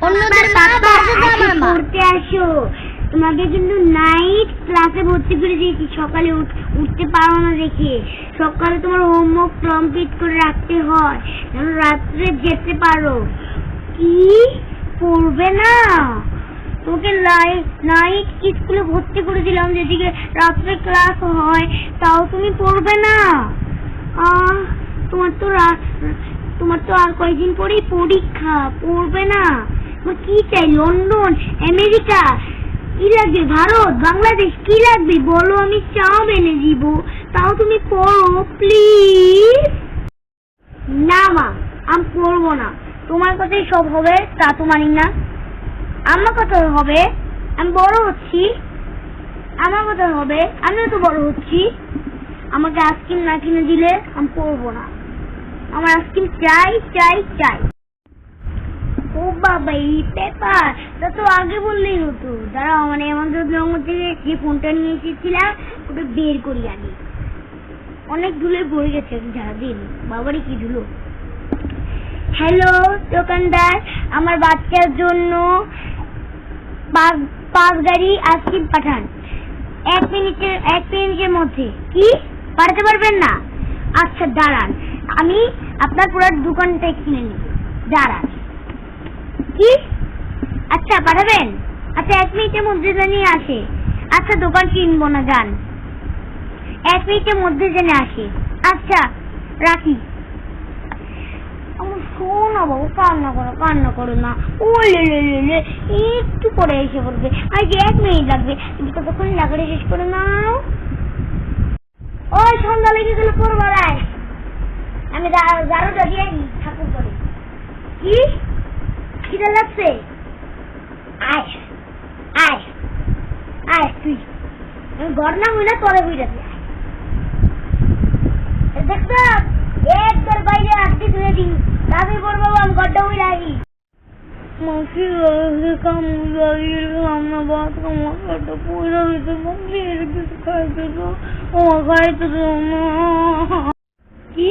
অন্যদের মা বাসে আমার মা পড়তে আসো। তোমাকে কিন্তু নাইট ক্লাসে ভর্তি করে দিয়েছি, সকালে উঠতে পারো না দেখে। সকালে তোমার হোমওয়ার্ক কমপ্লিট করে রাখতে হয় যেন রাত্রে যেতে পারো। কি পড়বে না? তোকে নাইট স্কুলে ভর্তি করে দিলাম, যেদিকে রাত্রে ক্লাস হয়, তাও তুমি পড়বে না? তোমার তো আর কয়েকদিন পরেই পরীক্ষা, পড়বে না? কি চাই? লন্ডন, আমেরিকা, কি লাগবে? ভারত, বাংলাদেশ, কি লাগবে বলো, আমি চাও এনে দিব, তাও তুমি পড়ো প্লিজ। না মা, আমি পড়বো না। তোমার কথাই সব হবে তা তো মানি না। আমার কথা হবে, আমি বড় হচ্ছি, আমার কথা হবে, আমিও তো বড় হচ্ছি। আমাকে আইসক্রিম না কিনে দিলে আমি পড়বো না। আমার আইসক্রিম চাই চাই চাই। ও বাবা, এই পেপার, তা তো আগে বললেই হতো। দাঁড়াও, মানে আমাদের থেকে যে ফোনটা নিয়ে এসেছিলাম ওটা বের করি আগে। অনেক ধুলে বয়ে গেছে সারাদিন, বাবারই কি ধুলো। হ্যালো দোকানদার, আমার বাচ্চার জন্য 5 গাড়ি আইসক্রিম পাঠান 1 মিনিটের মধ্যে। কি পাঠাতে পারবেন না? আচ্ছা দাঁড়ান, আমি আপনার পুরো দোকানটা কিনে নিব, দাঁড়ান। কি? আচ্ছা পাঠাবেন? আচ্ছা 1 মিনিটের মধ্যে জানিয়ে আসে। আচ্ছা দোকান কিনবো না, যান, 1 মিনিটের মধ্যে জেনে আসে। আচ্ছা রাখি। আমার শোনো বাবু, কান্না করো না। ও লে একটু পরে এসে পড়বে, আর যে 1 মিনিট লাগবে, তুমি কতক্ষণ লাগারে শেষ করে নাও। ওই সন্ধ্যা লেগে গেলে পড়বো রায়, আমি গাড়োটা দিয়ে ঠাকুর করে। কি খিদে লাগছে? আয় আয় আয়, তুই ঘর না হইলে তলে হইলে দেখছ, একবার বাইরে আসতে ধুয়ে দিন, তাতে পড়বো আমি ঘরটা হইলে আই। মাসি আমরা বাদ কামাটা পয়সা দিতে খাইতে তো খাইতে তো। কি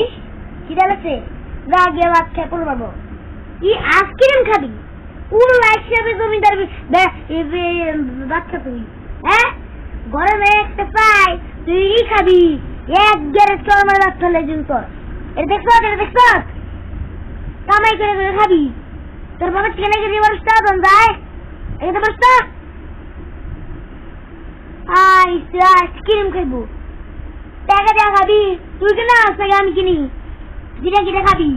খিদে লাগছে? যা গিয়ে ভাত খেয়ে পড়ে পারবো। কি আইসক্রিম খাবি? কোন হিসাবে জমিদার বাচ্চা তুই? হ্যাঁ, ঘরে মেয়ে একটা পাই, তুই খাবি? এক গ্যারেজ চল আমার বাচ্চা লেজুন তোর। এটা দেখছ কামাই করে খাবি? তোর বাবা চিকেন কেজি বসতা দন যায়, এটা বসতা আইসক্রিম খাইবো। টাকা দেওয়া খাবি? তুই কেন আসতে আমি কিনি? যেটা খাবি?